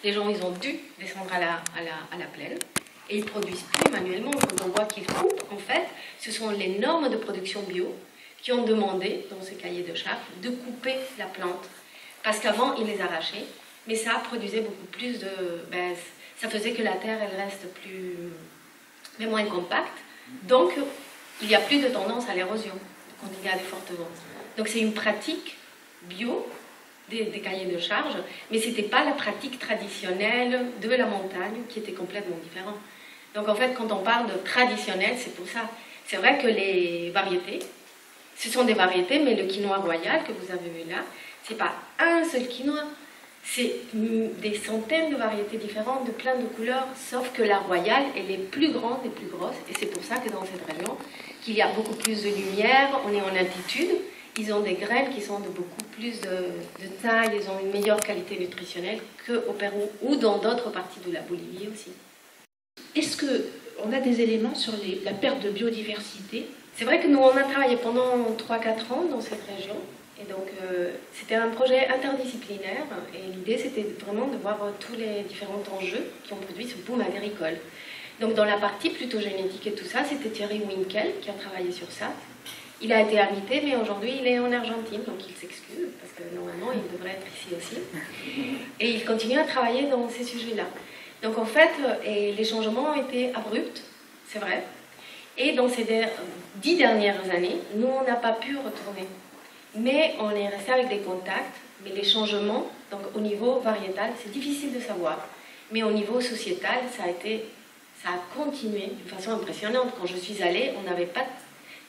les gens ils ont dû descendre à la plaine et ils produisent plus manuellement. Quand on voit qu'ils coupent, en fait, ce sont les normes de production bio qui ont demandé, dans ce cahier de charges, de couper la plante. Parce qu'avant, ils les arrachaient, mais ça produisait beaucoup plus de... ça faisait que la terre, elle reste mais moins compacte. Donc, il n'y a plus de tendance à l'érosion quand il y a des fortes vents. Donc, c'est une pratique bio des cahiers de charges, mais ce n'était pas la pratique traditionnelle de la montagne qui était complètement différente. Donc, en fait, quand on parle de traditionnel, c'est pour ça. C'est vrai que les variétés, ce sont des variétés, mais le quinoa royal que vous avez vu là, ce n'est pas un seul quinoa. C'est des centaines de variétés différentes, de plein de couleurs, sauf que la royale, elle est plus grande et plus grosse. Et c'est pour ça que dans cette région, qu'il y a beaucoup plus de lumière, on est en altitude. Ils ont des graines qui sont de beaucoup plus de taille, ils ont une meilleure qualité nutritionnelle qu'au Pérou ou dans d'autres parties de la Bolivie aussi. Est-ce qu'on a des éléments sur la perte de biodiversité? C'est vrai que nous, on a travaillé pendant 3-4 ans dans cette région. Et donc, c'était un projet interdisciplinaire. Et l'idée, c'était vraiment de voir tous les différents enjeux qui ont produit ce boom agricole. Donc, dans la partie plutôt génétique et tout ça, c'était Thierry Winkel qui a travaillé sur ça. Il a été invité, mais aujourd'hui, il est en Argentine, donc il s'excuse, parce que normalement, il devrait être ici aussi. Et il continue à travailler dans ces sujets-là. Donc, en fait, les changements ont été abrupts, c'est vrai. Et dans ces 10 dernières années, nous, on n'a pas pu retourner. Mais on est resté avec des contacts. Mais les changements, donc au niveau variétal, c'est difficile de savoir. Mais au niveau sociétal, ça a continué d'une façon impressionnante. Quand je suis allée, on n'avait pas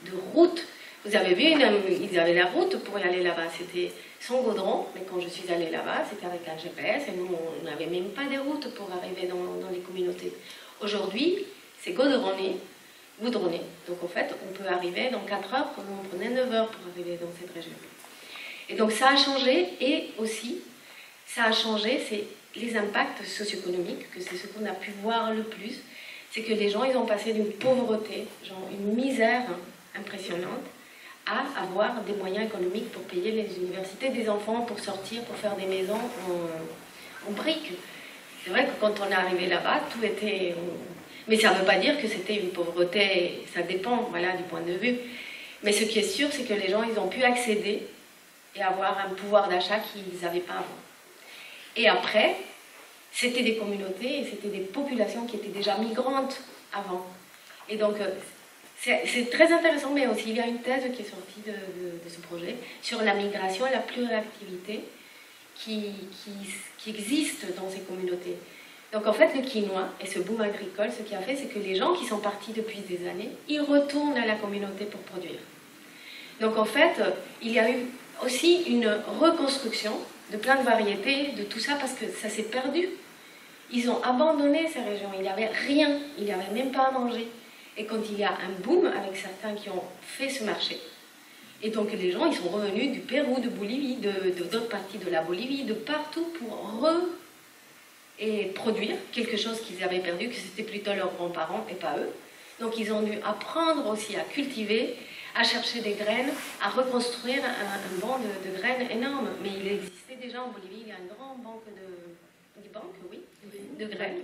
de route. Vous avez vu, ils avaient la route pour y aller là-bas. C'était sans goudron, mais quand je suis allée là-bas, c'était avec un GPS. Et nous, on n'avait même pas de route pour arriver dans les communautés. Aujourd'hui, c'est goudronné. Donc en fait, on peut arriver dans 4 heures, comme on prenait 9 heures pour arriver dans cette région. Et donc ça a changé, et aussi, ça a changé, c'est les impacts socio-économiques, que c'est ce qu'on a pu voir le plus, c'est que les gens, ils ont passé d'une pauvreté, genre une misère impressionnante, à avoir des moyens économiques pour payer les universités des enfants, pour sortir, pour faire des maisons en briques. C'est vrai que quand on est arrivé là-bas, tout était... Mais ça ne veut pas dire que c'était une pauvreté, ça dépend, voilà, du point de vue. Mais ce qui est sûr, c'est que les gens, ils ont pu accéder et avoir un pouvoir d'achat qu'ils n'avaient pas avant. Et après, c'était des communautés et c'était des populations qui étaient déjà migrantes avant. Et donc, c'est très intéressant, mais aussi il y a une thèse qui est sortie de ce projet sur la migration et la pluriactivité qui existe dans ces communautés. Donc en fait, le quinoa et ce boom agricole, ce qui a fait, c'est que les gens qui sont partis depuis des années, ils retournent à la communauté pour produire. Donc en fait, il y a eu aussi une reconstruction de plein de variétés, de tout ça, parce que ça s'est perdu. Ils ont abandonné ces régions, il n'y avait rien, il n'y avait même pas à manger. Et quand il y a un boom avec certains qui ont fait ce marché, et donc les gens, ils sont revenus du Pérou, de Bolivie, d'autres parties de la Bolivie, de partout pour et produire quelque chose qu'ils avaient perdu, que c'était plutôt leurs grands-parents et pas eux. Donc ils ont dû apprendre aussi à cultiver, à chercher des graines, à reconstruire un banc de graines énorme. Mais il existait déjà en Bolivie, il y a une grande banque de graines.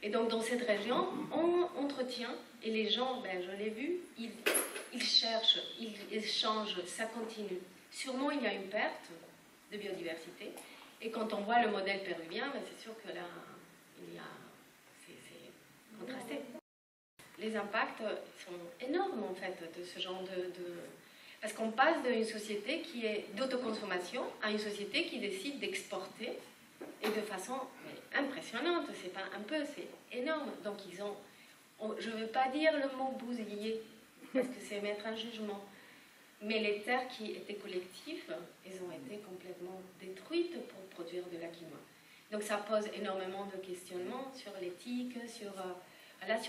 Et donc dans cette région, on entretient, et les gens, je l'ai vu, ils cherchent, ils échangent, ça continue. Sûrement il y a une perte de biodiversité. Et quand on voit le modèle péruvien, c'est sûr que là, c'est contrasté. Les impacts sont énormes, en fait, de ce genre Parce qu'on passe d'une société qui est d'autoconsommation à une société qui décide d'exporter, et de façon impressionnante. C'est pas un peu, c'est énorme. Donc, je ne veux pas dire le mot bousiller, parce que c'est mettre un jugement. Mais les terres qui étaient collectives, elles ont été complètement détruites pour produire de la quinoa. Donc ça pose énormément de questionnements sur l'éthique, sur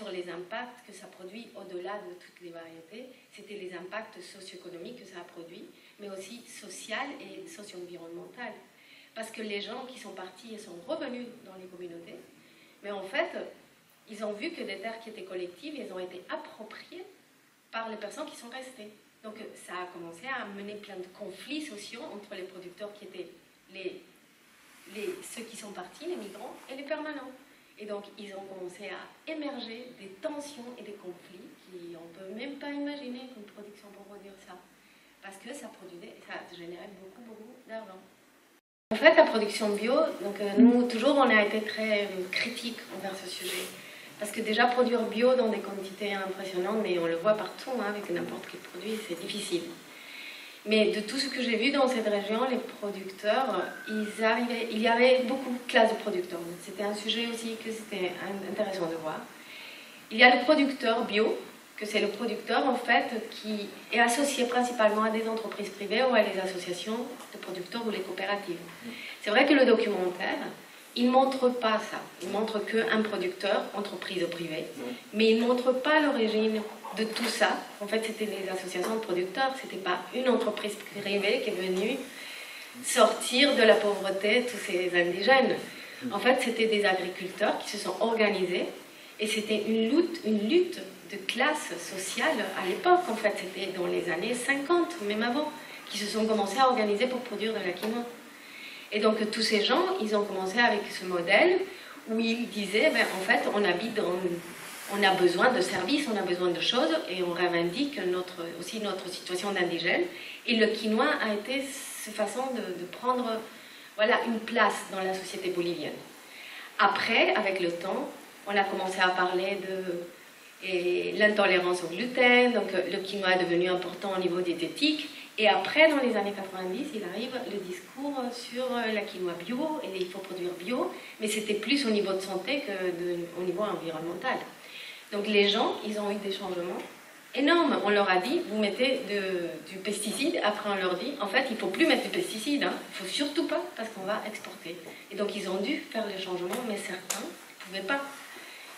les impacts que ça produit au-delà de toutes les variétés. C'était les impacts socio-économiques que ça a produit, mais aussi social et socio-environnemental. Parce que les gens qui sont partis et sont revenus dans les communautés, mais en fait, ils ont vu que des terres qui étaient collectives, elles ont été appropriées par les personnes qui sont restées. Donc ça a commencé à mener plein de conflits sociaux entre les producteurs qui étaient les ceux qui sont partis, les migrants, et les permanents. Et donc, ils ont commencé à émerger des tensions et des conflits on ne peut même pas imaginer qu'une production pour produire ça. Parce que ça générait beaucoup d'argent. En fait, la production bio, donc nous, toujours, on a été très critiques envers ce sujet. Parce que déjà, produire bio dans des quantités impressionnantes, mais on le voit partout, hein, avec n'importe quel produit, c'est difficile. Mais de tout ce que j'ai vu dans cette région, les producteurs, il y avait beaucoup de classes de producteurs. C'était un sujet aussi que c'était intéressant de voir. Il y a le producteur bio, que c'est le producteur en fait qui est associé principalement à des entreprises privées ou à des associations de producteurs ou les coopératives. C'est vrai que le documentaire, il ne montre pas ça. Il montre qu'un producteur, entreprise ou privée, mais il ne montre pas l'origine de tout ça. En fait, c'était les associations de producteurs, c'était pas une entreprise privée qui est venue sortir de la pauvreté tous ces indigènes. En fait, c'était des agriculteurs qui se sont organisés et c'était une lutte de classe sociale à l'époque. En fait, c'était dans les années 50, même avant, qui se sont commencés à organiser pour produire de la quinoa. Et donc, tous ces gens, ils ont commencé avec ce modèle où ils disaient, ben, en fait, on a besoin de services, on a besoin de choses, et on revendique aussi notre situation d'indigène. Et le quinoa a été cette façon de prendre une place dans la société bolivienne. Après, avec le temps, on a commencé à parler de l'intolérance au gluten, donc le quinoa est devenu important au niveau diététique. Et après, dans les années 90, il arrive le discours sur la quinoa bio, et il faut produire bio, mais c'était plus au niveau de santé qu'au niveau environnemental. Donc les gens, ils ont eu des changements énormes. On leur a dit, vous mettez du pesticide, après on leur dit, en fait, il ne faut plus mettre du pesticide, hein. Il ne faut surtout pas, parce qu'on va exporter. Et donc ils ont dû faire les changements, mais certains ne pouvaient pas.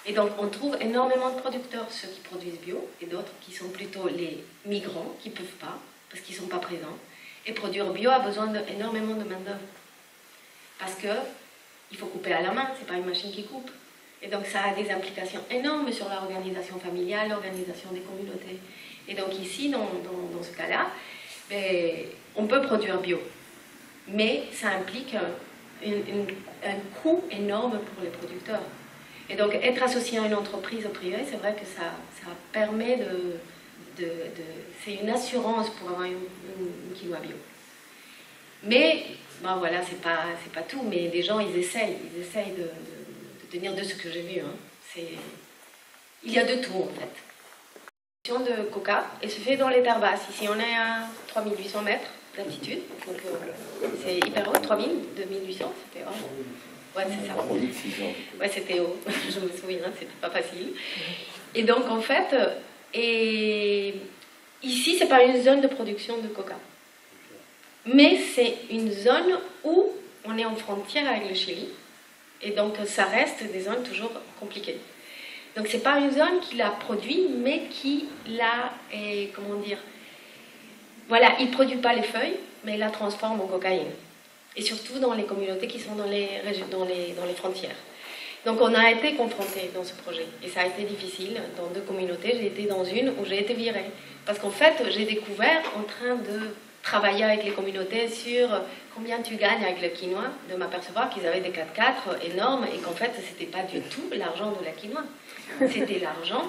Et donc on trouve énormément de producteurs, ceux qui produisent bio, et d'autres qui sont plutôt les migrants, qui ne peuvent pas, parce qu'ils ne sont pas présents. Et produire bio a besoin d'énormément de main-d'œuvre. Parce qu'il faut couper à la main, ce n'est pas une machine qui coupe. Et donc ça a des implications énormes sur l'organisation familiale, l'organisation des communautés. Et donc ici, dans ce cas-là, on peut produire bio. Mais ça implique un coût énorme pour les producteurs. Et donc être associé à une entreprise privée, c'est vrai que ça permet c'est une assurance pour avoir une quinoa bio. Mais, ben voilà, c'est pas tout, mais les gens, ils essayent de tenir de ce que j'ai vu. Hein. Il y a de tout, en fait. La production de coca, elle se fait dans les terres basses. Ici, on est à 3800 mètres d'altitude, donc c'est hyper haut, 3000, 2800, c'était haut. Ouais, c'est ça. Ouais, c'était haut, je me souviens, c'était pas facile. Et donc, en fait, ici, c'est pas une zone de production de coca. Mais c'est une zone où on est en frontière avec le Chili. Et donc, ça reste des zones toujours compliquées. Donc, c'est pas une zone qui la produit, mais qui la... comment dire... Voilà, il ne produit pas les feuilles, mais il la transforme en cocaïne. Et surtout dans les communautés qui sont dans les frontières. Donc, on a été confrontés dans ce projet. Et ça a été difficile. Dans 2 communautés, j'ai été dans une où j'ai été virée. Parce qu'en fait, j'ai découvert en train de travailler avec les communautés sur combien tu gagnes avec le quinoa, de m'apercevoir qu'ils avaient des 4x4 énormes et qu'en fait, ce n'était pas du tout l'argent de la quinoa. C'était l'argent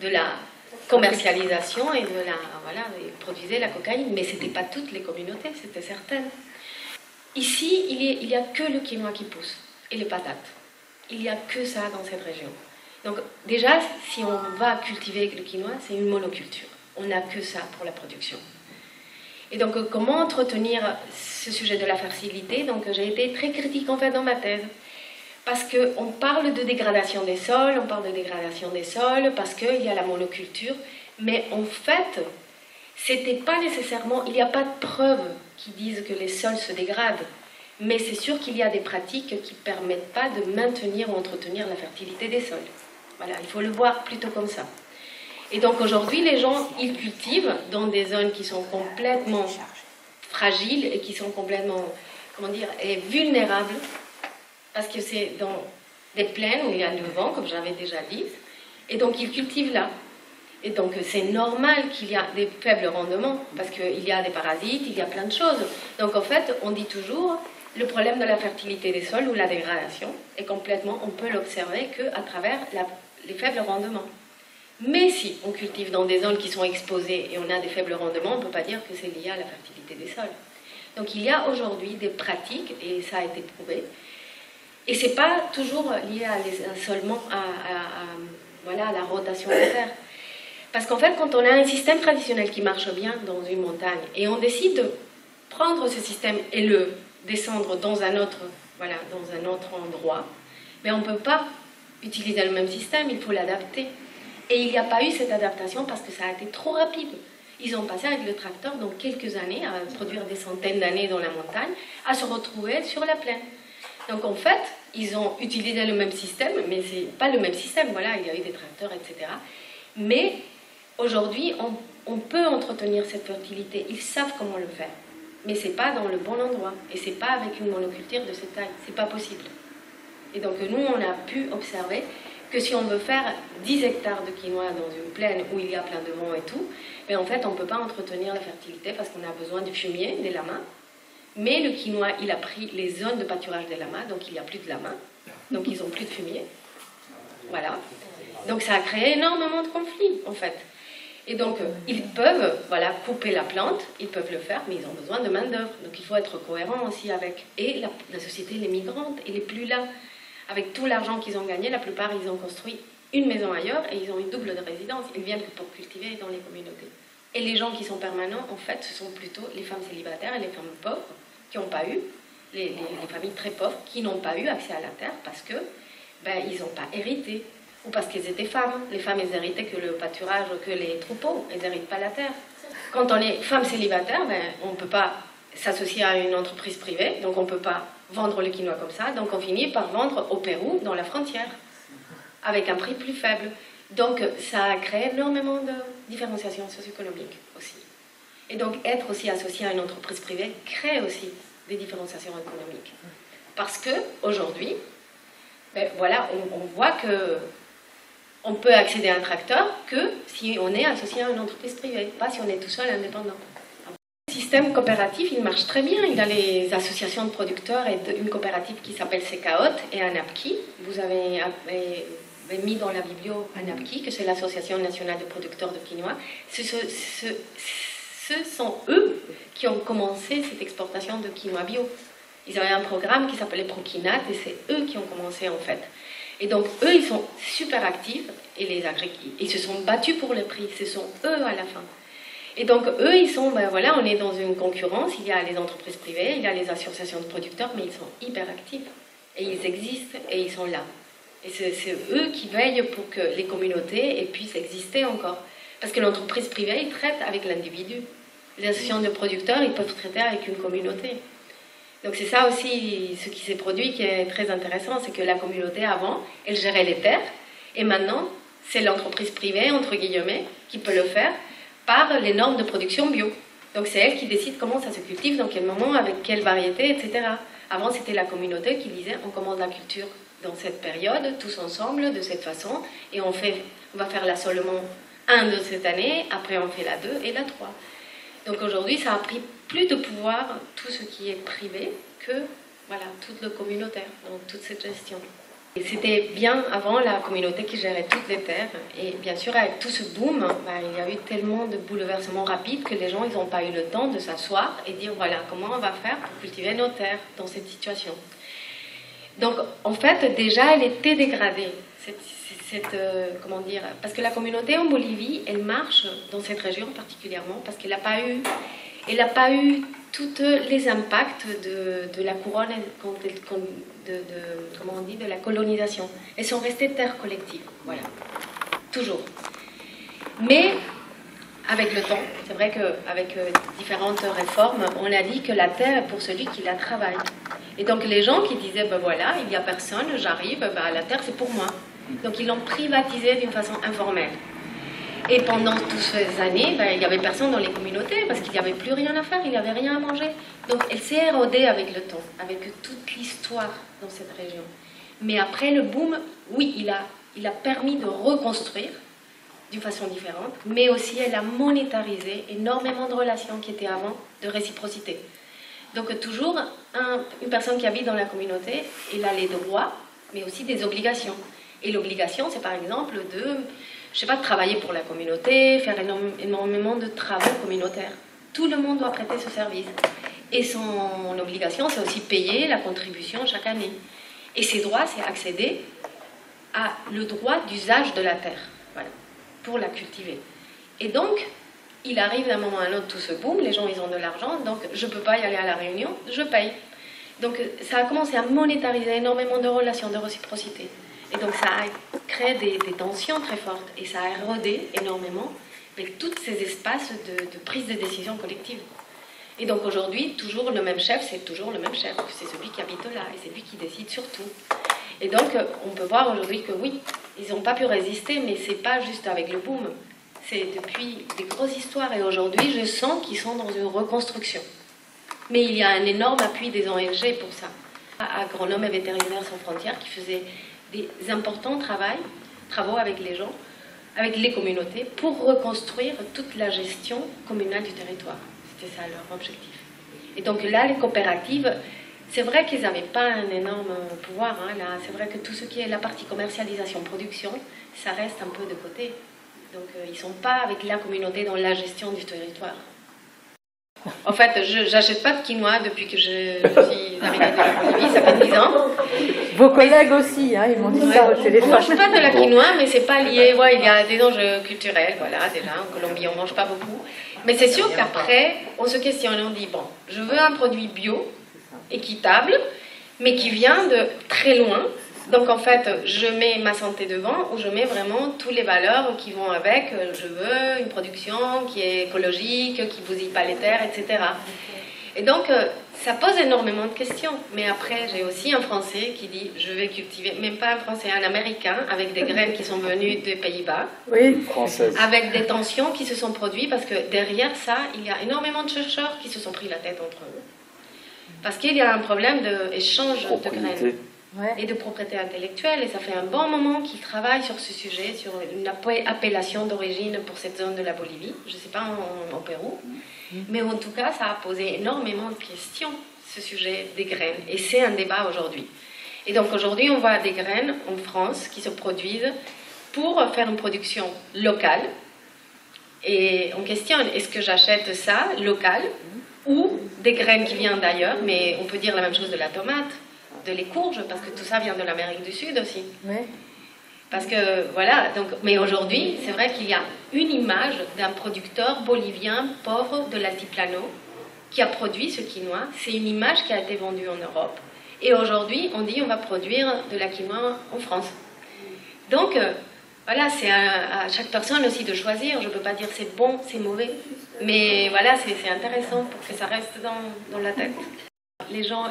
de la commercialisation et ils produisaient la cocaïne, mais ce n'était pas toutes les communautés, c'était certaines. Ici, il n'y a que le quinoa qui pousse et les patates. Il n'y a que ça dans cette région. Donc déjà, si on va cultiver le quinoa, c'est une monoculture. On n'a que ça pour la production. Et donc, comment entretenir ce sujet de la fertilité? Donc, j'ai été très critique en fait dans ma thèse. Parce qu'on parle de dégradation des sols, parce qu'il y a la monoculture, mais en fait, c'était pas nécessairement, il n'y a pas de preuves qui disent que les sols se dégradent, mais c'est sûr qu'il y a des pratiques qui ne permettent pas de maintenir ou entretenir la fertilité des sols. Voilà, il faut le voir plutôt comme ça. Et donc aujourd'hui, les gens, ils cultivent dans des zones qui sont complètement fragiles et qui sont complètement, vulnérables, parce que c'est dans des plaines où il y a le vent, comme j'avais déjà dit, et donc ils cultivent là. Et donc c'est normal qu'il y a des faibles rendements, parce qu'il y a des parasites, il y a plein de choses. Donc en fait, on dit toujours, le problème de la fertilité des sols ou la dégradation est complètement, on peut l'observer qu'à travers les faibles rendements. Mais si on cultive dans des zones qui sont exposées et on a des faibles rendements, on ne peut pas dire que c'est lié à la fertilité des sols. Donc il y a aujourd'hui des pratiques, et ça a été prouvé, et ce n'est pas toujours lié seulement voilà, à la rotation des terres. Parce qu'en fait, quand on a un système traditionnel qui marche bien dans une montagne, et on décide de prendre ce système et le descendre dans un autre, voilà, dans un autre endroit, mais on ne peut pas utiliser le même système, il faut l'adapter. Et il n'y a pas eu cette adaptation parce que ça a été trop rapide. Ils ont passé avec le tracteur donc quelques années à produire des centaines d'années dans la montagne, à se retrouver sur la plaine. Donc en fait, ils ont utilisé le même système, mais ce n'est pas le même système. Voilà, il y a eu des tracteurs, etc. Mais aujourd'hui, on peut entretenir cette fertilité. Ils savent comment le faire. Mais ce n'est pas dans le bon endroit. Et ce n'est pas avec une monoculture de cette taille. Ce n'est pas possible. Et donc nous, on a pu observer que si on veut faire 10 hectares de quinoa dans une plaine où il y a plein de vent et tout, mais en fait, on ne peut pas entretenir la fertilité parce qu'on a besoin du fumier, des lamas. Mais le quinoa, il a pris les zones de pâturage des lamas, donc il n'y a plus de lamas. Donc ils n'ont plus de fumier. Voilà. Donc ça a créé énormément de conflits, en fait. Et donc, ils peuvent voilà, couper la plante, ils peuvent le faire, mais ils ont besoin de main-d'œuvre. Donc il faut être cohérent aussi avec. Et la société, elle est migrante, elle n'est plus là. Avec tout l'argent qu'ils ont gagné, la plupart, ils ont construit une maison ailleurs et ils ont une double de résidence. Ils viennent que pour cultiver dans les communautés. Et les gens qui sont permanents, en fait, ce sont plutôt les femmes célibataires et les femmes pauvres qui n'ont pas eu, les familles très pauvres, qui n'ont pas eu accès à la terre parce que ils n'ont pas hérité. Ou parce qu'elles étaient femmes. Les femmes, elles héritaient que le pâturage, que les troupeaux. Elles n'héritent pas la terre. Quand on est femme célibataire, on ne peut pas s'associer à une entreprise privée, donc on ne peut pas vendre le quinoa comme ça, donc on finit par vendre au Pérou, dans la frontière, avec un prix plus faible. Donc ça a créé énormément de différenciation socio-économique aussi. Et donc être aussi associé à une entreprise privée crée aussi des différenciations économiques. Parce qu'aujourd'hui, voilà, on voit que on peut accéder à un tracteur que si on est associé à une entreprise privée, pas si on est tout seul indépendant. Le système coopératif, il marche très bien. Il y a les associations de producteurs et une coopérative qui s'appelle CECAOT et ANAPKI. Vous avez mis dans la biblio ANAPKI, que c'est l'Association nationale de producteurs de quinoa. Ce sont eux qui ont commencé cette exportation de quinoa bio. Ils avaient un programme qui s'appelait Proquinat et c'est eux qui ont commencé en fait. Et donc eux, ils sont super actifs et ils se sont battus pour le prix. Ce sont eux à la fin. Et donc eux, ils sont, voilà, on est dans une concurrence. Il y a les entreprises privées, il y a les associations de producteurs, mais ils sont hyper actifs. Et ils existent et ils sont là. Et c'est eux qui veillent pour que les communautés puissent exister encore. Parce que l'entreprise privée, ils traitent avec l'individu. Les associations de producteurs, ils peuvent traiter avec une communauté. Donc c'est ça aussi ce qui s'est produit qui est très intéressant, c'est que la communauté avant, elle gérait les terres, et maintenant c'est l'entreprise privée, entre guillemets, qui peut le faire par les normes de production bio. Donc c'est elle qui décide comment ça se cultive, dans quel moment, avec quelle variété, etc. Avant c'était la communauté qui disait on commande la culture dans cette période, tous ensemble, de cette façon, et on va faire l'assolement 1 de cette année, après on fait la 2 et la 3. Donc aujourd'hui ça a pris plus de pouvoir, tout ce qui est privé, que voilà, tout le communautaire, dans toute cette gestion. Et c'était bien avant la communauté qui gérait toutes les terres. Et bien sûr, avec tout ce boom, il y a eu tellement de bouleversements rapides que les gens n'ont pas eu le temps de s'asseoir et dire voilà, comment on va faire pour cultiver nos terres dans cette situation. Donc en fait, déjà, elle était dégradée. Comment dire, parce que la communauté en Bolivie, elle marche dans cette région particulièrement parce qu'elle n'a pas eu tous les impacts de la couronne, comment on dit, de la colonisation. Elles sont restées terres collectives, voilà, toujours. Mais avec le temps, c'est vrai qu'avec différentes réformes, on a dit que la terre est pour celui qui la travaille. Et donc les gens qui disaient, voilà, il n'y a personne, j'arrive, la terre c'est pour moi. Donc ils l'ont privatisée d'une façon informelle. Et pendant toutes ces années, il n'y avait personne dans les communautés parce qu'il n'y avait plus rien à faire, il n'y avait rien à manger. Donc elle s'est érodée avec le temps, avec toute l'histoire dans cette région. Mais après le boom, oui, il a permis de reconstruire d'une façon différente, mais aussi elle a monétarisé énormément de relations qui étaient avant de réciprocité. Donc toujours, une personne qui habite dans la communauté, elle a les droits, mais aussi des obligations. Et l'obligation, c'est par exemple de, je sais pas, de travailler pour la communauté, faire énormément de travaux communautaires. Tout le monde doit prêter ce service. Et son obligation, c'est aussi payer la contribution chaque année. Et ses droits, c'est accéder à le droit d'usage de la terre, voilà, pour la cultiver. Et donc, il arrive d'un moment à un autre tout ce boom, les gens ils ont de l'argent, donc je ne peux pas y aller à la réunion, je paye. Donc ça a commencé à monétariser énormément de relations de réciprocité. Et donc ça a créé des tensions très fortes et ça a érodé énormément avec tous ces espaces de prise de décision collective. Et donc aujourd'hui, toujours le même chef, c'est toujours le même chef, c'est celui qui habite là et c'est lui qui décide sur tout. Et donc on peut voir aujourd'hui que oui, ils n'ont pas pu résister, mais c'est pas juste avec le boom. C'est depuis des grosses histoires et aujourd'hui je sens qu'ils sont dans une reconstruction. Mais il y a un énorme appui des ONG pour ça. Agronomes et Vétérinaires sans frontières qui faisaient des importants travaux avec les gens, avec les communautés pour reconstruire toute la gestion communale du territoire. C'était ça leur objectif. Et donc là, les coopératives, c'est vrai qu'ils n'avaient pas un énorme pouvoir. Hein, là. C'est vrai que tout ce qui est la partie commercialisation, production, ça reste un peu de côté. Donc ils ne sont pas avec la communauté dans la gestion du territoire. En fait, je n'achète pas de quinoa depuis que je suis arrivée de la Bolivie, ça fait 10 ans. Vos collègues aussi, hein, ils m'ont dit ça chez les femmes. On ne mange pas de la quinoa, mais c'est pas lié. Ouais, il y a des enjeux culturels, voilà, déjà. En Colombie, on ne mange pas beaucoup. Mais c'est sûr qu'après, on se questionne et on dit, bon, je veux un produit bio, équitable, mais qui vient de très loin. Donc en fait, je mets ma santé devant ou je mets vraiment toutes les valeurs qui vont avec. Je veux une production qui est écologique, qui ne bousille pas les terres, etc. Et donc, ça pose énormément de questions. Mais après, j'ai aussi un Français qui dit, je vais cultiver, même pas un Français, un Américain, avec des graines qui sont venues des Pays-Bas. Oui, française. Avec des tensions qui se sont produites, parce que derrière ça, il y a énormément de chercheurs qui se sont pris la tête entre eux. Parce qu'il y a un problème d'échange de graines. Ouais. Et de propriété intellectuelle, et ça fait un bon moment qu'ils travaillent sur ce sujet, sur une appellation d'origine pour cette zone de la Bolivie, je ne sais pas en Pérou, mais en tout cas ça a posé énormément de questions, ce sujet des graines, et c'est un débat aujourd'hui. Et donc aujourd'hui on voit des graines en France qui se produisent pour faire une production locale, et on questionne, est-ce que j'achète ça, local, ou des graines qui viennent d'ailleurs, mais on peut dire la même chose de la tomate, de les courges, parce que tout ça vient de l'Amérique du Sud aussi. Oui. Parce que, voilà, donc, mais aujourd'hui, c'est vrai qu'il y a une image d'un producteur bolivien pauvre de l'altiplano qui a produit ce quinoa. C'est une image qui a été vendue en Europe. Et aujourd'hui, on dit on va produire de la quinoa en France. Donc, voilà, c'est à chaque personne aussi de choisir. Je ne peux pas dire c'est bon, c'est mauvais. Mais voilà, c'est intéressant pour que ça reste dans la tête. Les gens,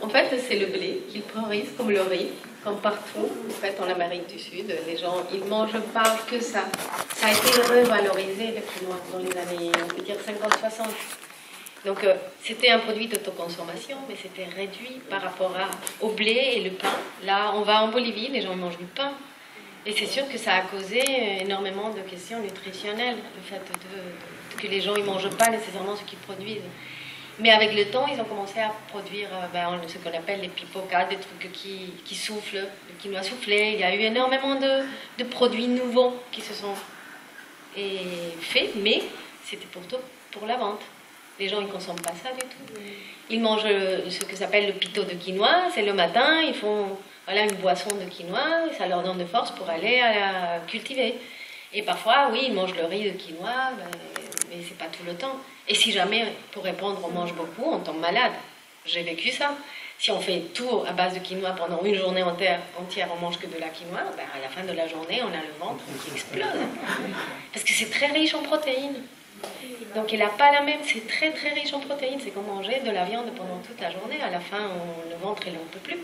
en fait, c'est le blé qu'ils priorisent comme le riz, comme partout, en fait, en Amérique du Sud. Les gens, ils ne mangent pas que ça. Ça a été revalorisé, le quinoa, dans les années, on peut dire 50-60. Donc, c'était un produit d'autoconsommation, mais c'était réduit par rapport au blé et le pain. Là, on va en Bolivie, les gens mangent du pain. Et c'est sûr que ça a causé énormément de questions nutritionnelles, le fait que les gens ne mangent pas nécessairement ce qu'ils produisent. Mais avec le temps, ils ont commencé à produire ce qu'on appelle les pipocas, des trucs qui soufflent, le quinoa soufflé. Il y a eu énormément de produits nouveaux qui se sont faits, mais c'était pour la vente. Les gens, ils ne consomment pas ça du tout. Ils mangent ce que s'appelle le pito de quinoa. C'est le matin, ils font une boisson de quinoa, ça leur donne de force pour aller à la cultiver. Et parfois, oui, ils mangent le riz de quinoa, mais c'est pas tout le temps. Et si jamais, pour répondre, on mange beaucoup, on tombe malade. J'ai vécu ça. Si on fait tout à base de quinoa pendant une journée entière on mange que de la quinoa, à la fin de la journée, on a le ventre qui explose. Parce que c'est très riche en protéines. Donc il n'a pas la même, c'est très très riche en protéines. C'est comme manger de la viande pendant toute la journée. À la fin, le ventre, il n'en peut plus.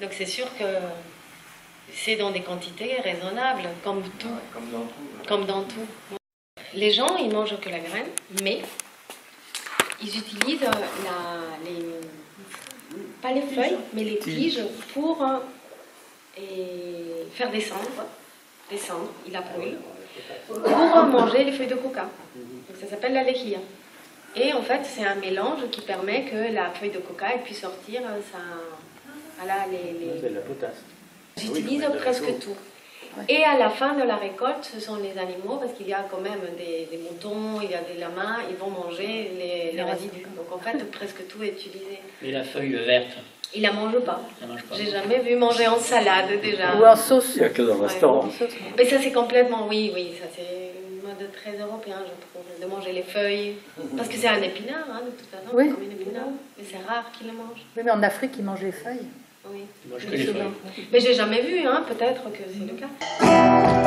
Donc c'est sûr que c'est dans des quantités raisonnables, comme tout. Comme dans tout. Les gens, ils mangent que la graine, mais ils utilisent pas les feuilles, mais les tiges pour faire des cendres. Ils la brûlent pour manger les feuilles de coca. Donc ça s'appelle la lejía. Et en fait, c'est un mélange qui permet que la feuille de coca elle puisse sortir voilà, C'est de la potasse. J'utilise Oui, presque tout. Et à la fin de la récolte, ce sont les animaux, parce qu'il y a quand même des moutons, il y a des lamas, ils vont manger les résidus. Donc en fait, presque tout est utilisé. Et la feuille verte, Ils la mangent pas. ça mange pas. J'ai jamais vu manger en salade déjà. Ou en sauce. Il n'y a que dans le restaurant. Mais ça c'est complètement, oui, ça c'est une mode très européen, je trouve, de manger les feuilles. Parce que c'est un épinard, hein, de toute façon, Oui. comme une épinard. Mais c'est rare qu'ils le mangent. Oui, mais en Afrique, ils mangent les feuilles. Oui. Ils mangent que les feuilles. Mais j'ai jamais vu, hein, peut-être que c'est le cas.